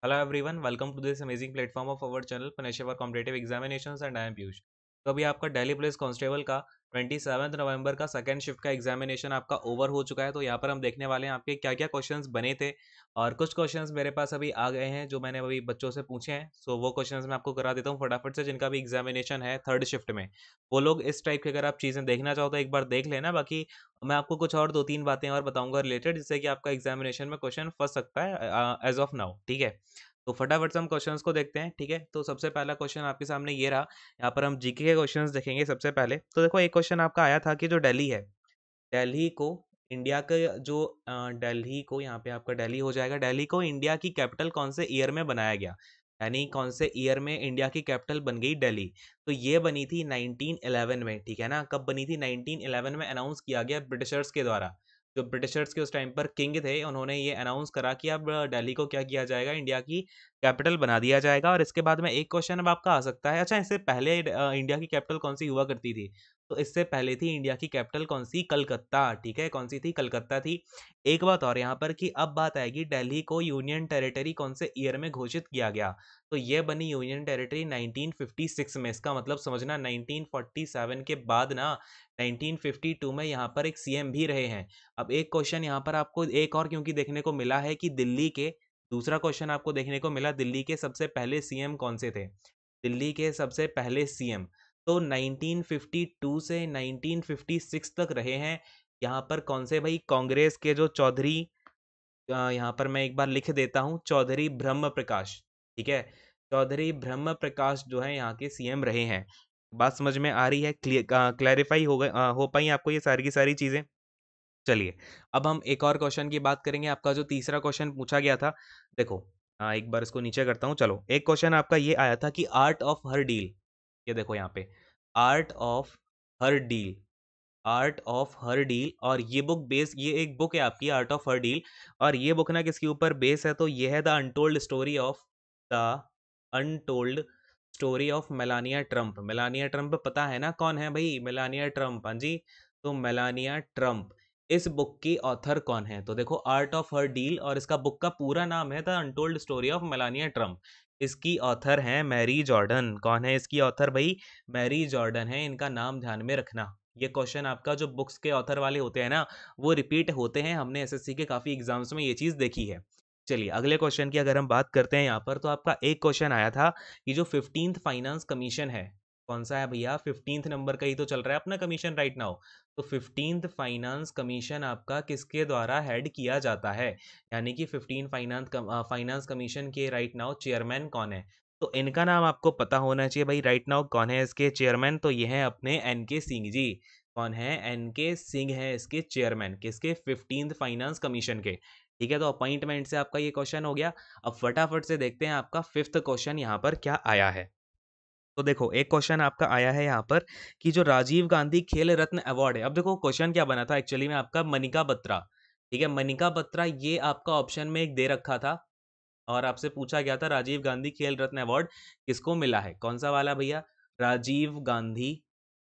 Hello everyone, welcome to this amazing platform of our channel Punisher Competitive Examinations and I am Piyush. तो अभी आपका Delhi police constable का 27 नवंबर का second shift का examination आपका ओवर हो चुका है। तो यहाँ पर हम देखने वाले हैं आपके क्या क्या क्वेश्चंस बने थे और कुछ क्वेश्चंस मेरे पास अभी आ गए हैं जो मैंने अभी बच्चों से पूछे हैं। सो वो क्वेश्चंस मैं आपको करा देता हूँ फटाफट से, जिनका भी एग्जामिनेशन है थर्ड शिफ्ट में। वो लोग इस टाइप की अगर आप चीज़ें देखना चाहो तो एक बार देख लेना। बाकी मैं आपको कुछ और 2-3 बातें और बताऊंगा रिलेटेड, जिससे कि आपका एग्जामिनेशन में क्वेश्चन फंस सकता है एज ऑफ नाउ। ठीक है, तो फटाफट से हम क्वेश्चंस को देखते हैं। ठीक है, तो सबसे पहला क्वेश्चन आपके सामने ये रहा। यहाँ पर हम जीके के क्वेश्चंस देखेंगे सबसे पहले। तो देखो, एक क्वेश्चन आपका आया था कि जो दिल्ली है, दिल्ली को इंडिया का जो दिल्ली को, यहाँ पे आपका दिल्ली हो जाएगा, दिल्ली को इंडिया की कैपिटल कौन से ईयर में बनाया गया, यानी कौन से ईयर में इंडिया की कैपिटल बन गई दिल्ली। तो ये बनी थी 1911 में। ठीक है ना, कब बनी थी? 1911 में अनाउंस किया गया ब्रिटिशर्स के द्वारा। जो ब्रिटिशर्स के उस टाइम पर किंग थे, उन्होंने ये अनाउंस करा कि अब दिल्ली को क्या किया जाएगा, इंडिया की कैपिटल बना दिया जाएगा। और इसके बाद में एक क्वेश्चन अब आपका आ सकता है, अच्छा इससे पहले इंडिया की कैपिटल कौन सी हुआ करती थी? तो इससे पहले थी इंडिया की कैपिटल कौन सी? कलकत्ता। ठीक है, कौन सी थी? कलकत्ता थी। एक बात और यहाँ पर कि अब बात आएगी दिल्ली को यूनियन टेरिटरी कौन से ईयर में घोषित किया गया। तो ये बनी यूनियन टेरिटरी 1956 में। इसका मतलब समझना, 1947 के बाद ना 1952 में यहाँ पर एक सीएम भी रहे हैं। अब एक क्वेश्चन यहाँ पर आपको एक और क्योंकि देखने को मिला है कि दिल्ली के, दूसरा क्वेश्चन आपको देखने को मिला, दिल्ली के सबसे पहले सीएम कौन से थे? दिल्ली के सबसे पहले सीएम तो 1952 से 1956 तक रहे हैं। यहाँ पर कौन से भाई? कांग्रेस के जो चौधरी, यहाँ पर मैं एक बार लिख देता हूँ, चौधरी ब्रह्म प्रकाश। ठीक है, चौधरी ब्रह्म प्रकाश जो है यहाँ के सीएम रहे हैं। बात समझ में आ रही है? क्लैरिफाई हो गए, हो पाई आपको ये सारी की सारी चीजें? चलिए, अब हम एक और क्वेश्चन की बात करेंगे। आपका जो तीसरा क्वेश्चन पूछा गया था, देखो, एक बार इसको नीचे करता हूँ। चलो, एक क्वेश्चन आपका ये आया था कि आर्ट ऑफ हर डील, ये देखो यहाँ पे, art of her deal, art of her deal. और ये बुक बेस, ये एक बुक है आपकी आर्ट ऑफ हर डील। और ये बुक ना किसके ऊपर बेस है? तो ये है the untold story of, the untold story of Melania Trump. Melania Trump पता है ना कौन है भाई? मेलानिया ट्रम्प, हाँ जी। तो मेलानिया ट्रम्प, इस बुक की ऑथर कौन है? तो देखो, आर्ट ऑफ हर डील, और इसका बुक का पूरा नाम है the untold story of Melania Trump. इसकी ऑथर है मैरी जॉर्डन। कौन है इसकी ऑथर भाई? मैरी जॉर्डन है, इनका नाम ध्यान में रखना। ये क्वेश्चन आपका, जो बुक्स के ऑथर वाले होते हैं ना, वो रिपीट होते हैं। हमने एसएससी के काफ़ी एग्जाम्स में ये चीज़ देखी है। चलिए, अगले क्वेश्चन की अगर हम बात करते हैं यहाँ पर, तो आपका एक क्वेश्चन आया था कि जो 15th फाइनेंस कमीशन है, कौन सा है भैया? 15th नंबर का ही तो चल रहा है अपना कमीशन राइट नाउ। तो 15th फाइनेंस कमीशन आपका किसके द्वारा हेड किया जाता है, यानी कि 15 फाइनेंस कमीशन के राइट नाउ चेयरमैन कौन है? तो इनका नाम आपको पता होना चाहिए भाई। राइट नाउ कौन है इसके चेयरमैन? तो ये है अपने एनके सिंह जी। कौन है? एनके सिंह है इसके चेयरमैन, किसके? 15th फाइनेंस कमीशन के। ठीक है, तो अपॉइंटमेंट से आपका ये क्वेश्चन हो गया। अब फटाफट से देखते हैं आपका फिफ्थ क्वेश्चन यहाँ पर क्या आया है। तो देखो, एक क्वेश्चन आपका आया है यहाँ पर कि जो राजीव गांधी खेल रत्न अवार्ड है, अब देखो क्वेश्चन क्या बना था एक्चुअली में आपका, मनिका बत्रा। ठीक है, मनिका बत्रा ये आपका ऑप्शन में एक दे रखा था, और आपसे पूछा गया था राजीव गांधी खेल रत्न अवार्ड किसको मिला है? कौन सा वाला भैया? राजीव गांधी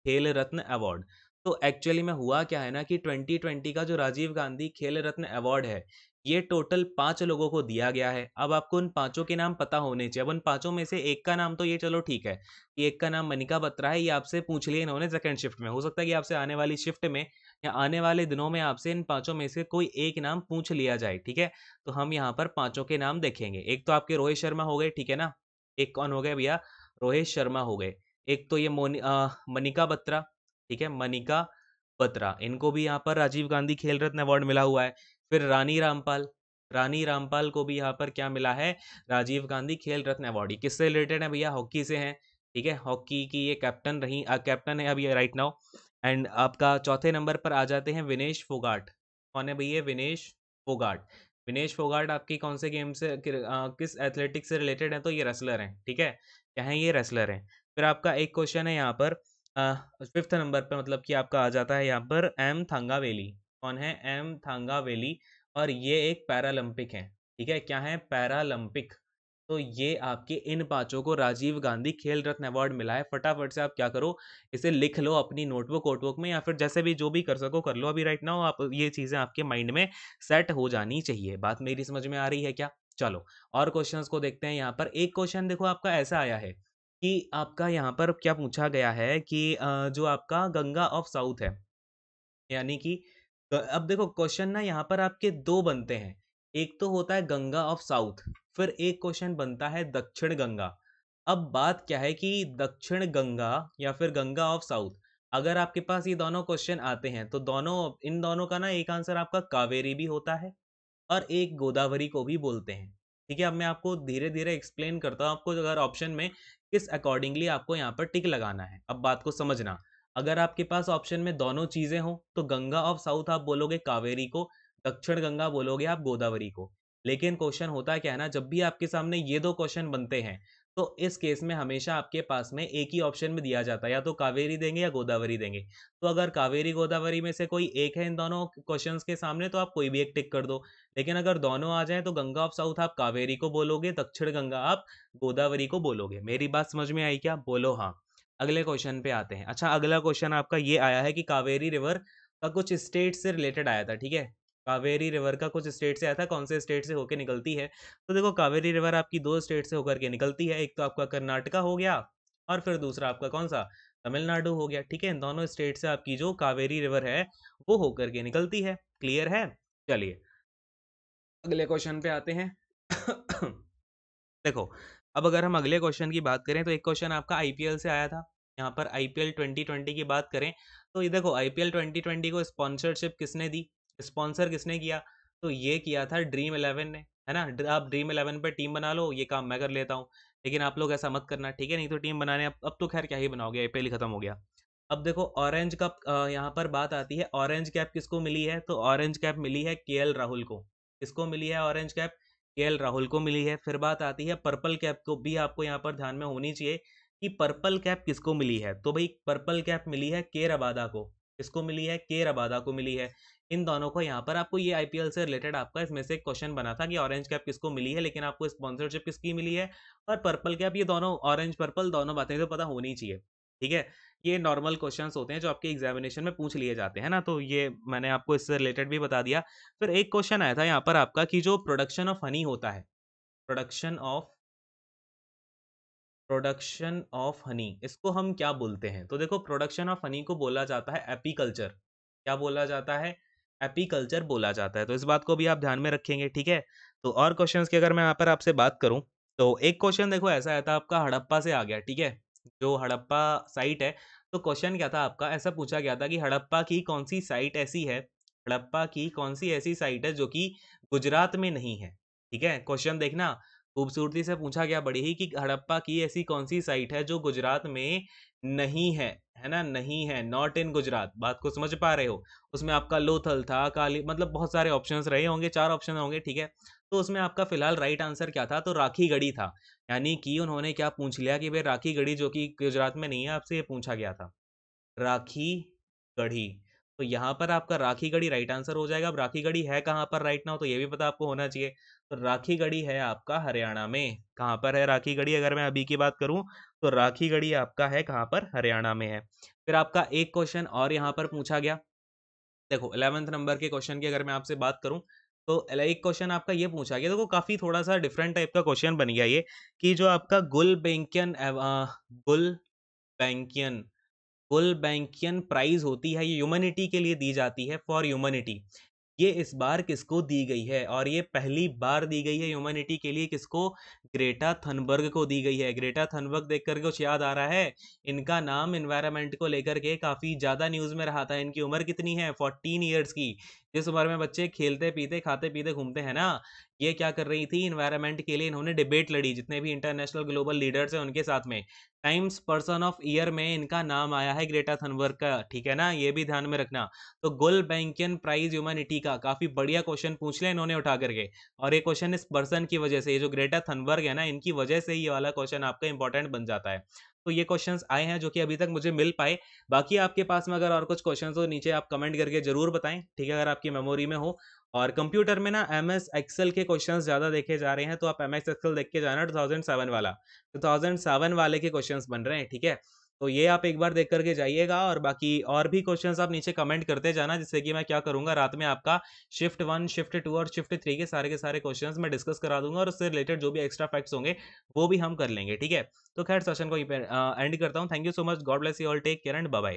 खेल रत्न अवार्ड। तो एक्चुअली में हुआ क्या है ना कि 2020 का जो राजीव गांधी खेल रत्न अवार्ड है, ये टोटल 5 लोगों को दिया गया है। अब आपको उन पांचों के नाम पता होने चाहिए। अब उन पांचों में से एक का नाम तो ये चलो ठीक है कि एक का नाम मनिका बत्रा है, ये आपसे पूछ लिया इन्होंने सेकंड शिफ्ट में। हो सकता है कि आपसे आने वाली शिफ्ट में या आने वाले दिनों में आपसे इन पांचों में से कोई एक नाम पूछ लिया जाए। ठीक है, तो हम यहाँ पर पांचों के नाम देखेंगे। एक तो आपके रोहित शर्मा हो गए, ठीक है ना। एक कौन हो गए भैया? रोहित शर्मा हो गए। एक तो ये मनिका बत्रा। ठीक है, मनिका बत्रा, इनको भी यहाँ पर राजीव गांधी खेल रत्न अवार्ड मिला हुआ है। फिर रानी रामपाल, रानी रामपाल को भी यहाँ पर क्या मिला है? राजीव गांधी खेल रत्न अवार्ड। ये किससे रिलेटेड है भैया? हॉकी से है। ठीक है, हॉकी की ये कैप्टन रही, कैप्टन है अभी राइट नाउ। एंड आपका चौथे नंबर पर आ जाते हैं विनेश फोगाट। कौन है भैया? विनेश फोगाट। विनेश फोगाट आपकी कौन से गेम से, किस एथलेटिक्स से रिलेटेड है? तो ये रेसलर हैं। ठीक है, क्या है? ये रेसलर हैं। फिर आपका एक क्वेश्चन है यहाँ पर, फिफ्थ नंबर पे, मतलब कि आपका आ जाता है यहाँ पर एम थांगावेली। कौन है? एम थांगावेली। और ये एक पैरालंपिक है। ठीक है, क्या है? पैरालंपिक। तो ये आपके इन पांचों को राजीव गांधी खेल रत्न अवार्ड मिला है। फटाफट से आप क्या करो, इसे लिख लो अपनी नोटबुक वोटबुक में, या फिर जैसे भी जो भी कर सको कर लो अभी राइट नाउ। आप ये चीजें आपके माइंड में सेट हो जानी चाहिए। बात मेरी समझ में आ रही है क्या? चलो और क्वेश्चंस को देखते हैं। यहाँ पर एक क्वेश्चन देखो आपका ऐसा आया है कि आपका यहाँ पर क्या पूछा गया है कि जो आपका गंगा ऑफ साउथ है, यानी कि अब देखो क्वेश्चन ना यहाँ पर आपके दो बनते हैं। एक तो होता है गंगा ऑफ साउथ, फिर एक क्वेश्चन बनता है दक्षिण गंगा। अब बात क्या है कि दक्षिण गंगा या फिर गंगा ऑफ साउथ, अगर आपके पास ये दोनों क्वेश्चन आते हैं तो दोनों, इन दोनों का ना एक आंसर आपका कावेरी भी होता है और एक गोदावरी को भी बोलते हैं। ठीक है, अब मैं आपको धीरे धीरे एक्सप्लेन करता हूँ आपको अगर ऑप्शन में किस अकॉर्डिंगली आपको यहाँ पर टिक लगाना है। अब बात को समझना, अगर आपके पास ऑप्शन में दोनों चीजें हो तो गंगा ऑफ साउथ आप बोलोगे कावेरी को, दक्षिण गंगा बोलोगे आप गोदावरी को। लेकिन क्वेश्चन होता क्या है ना, जब भी आपके सामने ये दो क्वेश्चन बनते हैं तो इस केस में हमेशा आपके पास में एक ही ऑप्शन में दिया जाता है, या तो कावेरी देंगे या गोदावरी देंगे। तो अगर कावेरी गोदावरी में से कोई एक है इन दोनों क्वेश्चंस के सामने तो आप कोई भी एक टिक कर दो। लेकिन अगर दोनों आ जाए तो गंगा ऑफ साउथ आप कावेरी को बोलोगे, दक्षिण गंगा आप गोदावरी को बोलोगे। मेरी बात समझ में आई क्या? बोलो हाँ। अगले क्वेश्चन पे आते हैं। अच्छा, अगला क्वेश्चन आपका ये आया है कि कावेरी रिवर का कुछ स्टेट से रिलेटेड आया था। ठीक है, कावेरी रिवर का कुछ स्टेट से आया था, कौन से स्टेट से होकर निकलती है? तो देखो कावेरी रिवर आपकी दो स्टेट से होकर के निकलती है, एक तो आपका कर्नाटका हो गया और फिर दूसरा आपका कौन सा, तमिलनाडु हो गया। ठीक है, इन दोनों स्टेट से आपकी जो कावेरी रिवर है वो होकर के निकलती है। क्लियर है? चलिए अगले क्वेश्चन पे आते हैं। देखो, अब अगर हम अगले क्वेश्चन की बात करें तो एक क्वेश्चन आपका आईपीएल से आया था। यहाँ पर आईपीएल 2020 की बात करें तो ये देखो आईपीएल 2020 को स्पॉन्सरशिप किसने दी, स्पॉन्सर किसने किया? तो ये किया था ड्रीम 11 ने, है ना। आप ड्रीम 11 पे टीम बना लो, ये काम मैं कर लेता हूँ। लेकिन आप लोग ऐसा मत करना, ठीक है? नहीं तो टीम बनाने अब तो खैर क्या ही बनाओगे, आईपीएल ही खत्म हो गया। अब देखो ऑरेंज कप, यहाँ पर बात आती है ऑरेंज कैप किसको मिली है? तो ऑरेंज कैप मिली है केएल राहुल को। किसको मिली है ऑरेंज कैप? केएल राहुल को मिली है। फिर बात आती है पर्पल कैप को भी आपको यहाँ पर ध्यान में होनी चाहिए कि पर्पल कैप किसको मिली है? तो भाई पर्पल कैप मिली है के रबादा को। किसको मिली है? के रबादा को मिली है। इन दोनों को यहाँ पर आपको ये आईपीएल से रिलेटेड आपका इसमें से एक क्वेश्चन बना था कि ऑरेंज कैप किसको मिली है, लेकिन आपको स्पॉन्सरशिप किसकी मिली है और पर्पल कैप, ये दोनों ऑरेंज पर्पल दोनों बातें तो पता होनी चाहिए। ठीक है, ये नॉर्मल क्वेश्चंस होते हैं जो आपके एग्जामिनेशन में पूछ लिए जाते हैं ना, तो ये मैंने आपको इससे रिलेटेड भी बता दिया। फिर एक क्वेश्चन आया था यहाँ पर आपका कि जो प्रोडक्शन ऑफ हनी होता है, प्रोडक्शन ऑफ हनी इसको हम क्या बोलते हैं? तो देखो प्रोडक्शन ऑफ हनी को बोला जाता है एपीकल्चर। क्या बोला जाता है? एपीकल्चर बोला जाता है। तो इस बात को भी आप ध्यान में रखेंगे। ठीक है, तो और क्वेश्चंस की अगर मैं यहाँ पर आपसे बात करूं तो एक क्वेश्चन देखो ऐसा आया था आपका हड़प्पा से आ गया। ठीक है, जो हड़प्पा साइट है, तो क्वेश्चन क्या था आपका, ऐसा पूछा गया था कि हड़प्पा की कौन सी साइट ऐसी है, हड़प्पा की कौन सी ऐसी साइट है जो कि गुजरात में नहीं है। ठीक है, क्वेश्चन देखना खूबसूरती से पूछा गया बड़ी ही कि हड़प्पा की ऐसी कौन सी साइट है जो गुजरात में नहीं है ना, नहीं है, नॉट इन गुजरात। बात को समझ पा रहे हो? उसमें आपका लोथल था, काली, मतलब बहुत सारे ऑप्शंस रहे होंगे, 4 ऑप्शन होंगे। ठीक है, तो उसमें आपका फिलहाल राइट आंसर क्या था? तो राखी गढ़ी था। यानी कि उन्होंने क्या पूछ लिया कि भाई राखी गढ़ी जो कि गुजरात में नहीं है, आपसे ये पूछा गया था राखी गढ़ी। तो यहाँ पर आपका राखी गढ़ी राइट आंसर हो जाएगा। अब राखी गढ़ी है कहाँ पर राइट नाउ, तो ये भी पता आपको होना चाहिए। तो राखी गढ़ी है आपका हरियाणा में। कहाँ पर है राखी गढ़ी? अगर मैं अभी की बात करूँ तो राखी गढ़ी आपका है कहाँ पर? हरियाणा में है। फिर आपका एक क्वेश्चन और यहाँ पर पूछा गया। देखो 11th नंबर के क्वेश्चन की अगर मैं आपसे बात करूं तो एक क्वेश्चन आपका ये पूछा गया, देखो काफी थोड़ा सा डिफरेंट टाइप का क्वेश्चन बन गया ये, कि जो आपका गुल बैंकियन गुल बैंकियन प्राइज होती है, ये ह्यूमैनिटी के लिए दी जाती है, फॉर ह्यूमैनिटी। ये इस बार किसको दी गई है? और ये पहली बार दी गई है ह्यूमैनिटी के लिए, किसको? ग्रेटा थनबर्ग को दी गई है। ग्रेटा थनबर्ग देख करके कुछ याद आ रहा है? इनका नाम इन्वायरमेंट को लेकर के काफी ज्यादा न्यूज में रहा था। इनकी उम्र कितनी है? 14 ईयर्स की। जिस उम्र में बच्चे खेलते पीते खाते पीते घूमते हैं ना, ये क्या कर रही थी? इन्वायरमेंट के लिए इन्होंने डिबेट लड़ी, जितने भी इंटरनेशनल ग्लोबल लीडर्स हैं उनके साथ में। टाइम्स पर्सन ऑफ ईयर में इनका नाम आया है ग्रेटा थनबर्ग का। ठीक है ना, ये भी ध्यान में रखना। तो गुल बैंकियन प्राइज ह्यूमैनिटी का काफी बढ़िया क्वेश्चन पूछ लिया इन्होंने उठा करके। और ये क्वेश्चन इस पर्सन की वजह से, ये जो ग्रेटा थनबर्ग है ना, इनकी वजह से ये वाला क्वेश्चन आपका इंपॉर्टेंट बन जाता है। तो ये क्वेश्चंस आए हैं जो कि अभी तक मुझे मिल पाए। बाकी आपके पास में अगर और कुछ क्वेश्चंस हो नीचे आप कमेंट करके जरूर बताएं। ठीक है, अगर आपकी मेमोरी में हो। और कंप्यूटर में ना एमएस एक्सेल के क्वेश्चंस ज्यादा देखे जा रहे हैं, तो आप एमएस एक्सेल देख के जाना 2007 वाला, 2007 वाले के क्वेश्चंस बन रहे हैं। ठीक है, तो ये आप एक बार देख करके जाइएगा, और बाकी और भी क्वेश्चंस आप नीचे कमेंट करते जाना, जिससे कि मैं क्या करूंगा, रात में आपका शिफ्ट 1, शिफ्ट 2 और शिफ्ट 3 के सारे क्वेश्चंस मैं डिस्कस करा दूंगा, और उससे रिलेटेड जो भी एक्स्ट्रा फैक्ट्स होंगे वो भी हम कर लेंगे, ठीक है। तो खैर सेशन को एंड करता हूँ। Thank you so much, God bless you all, take care and bye bye.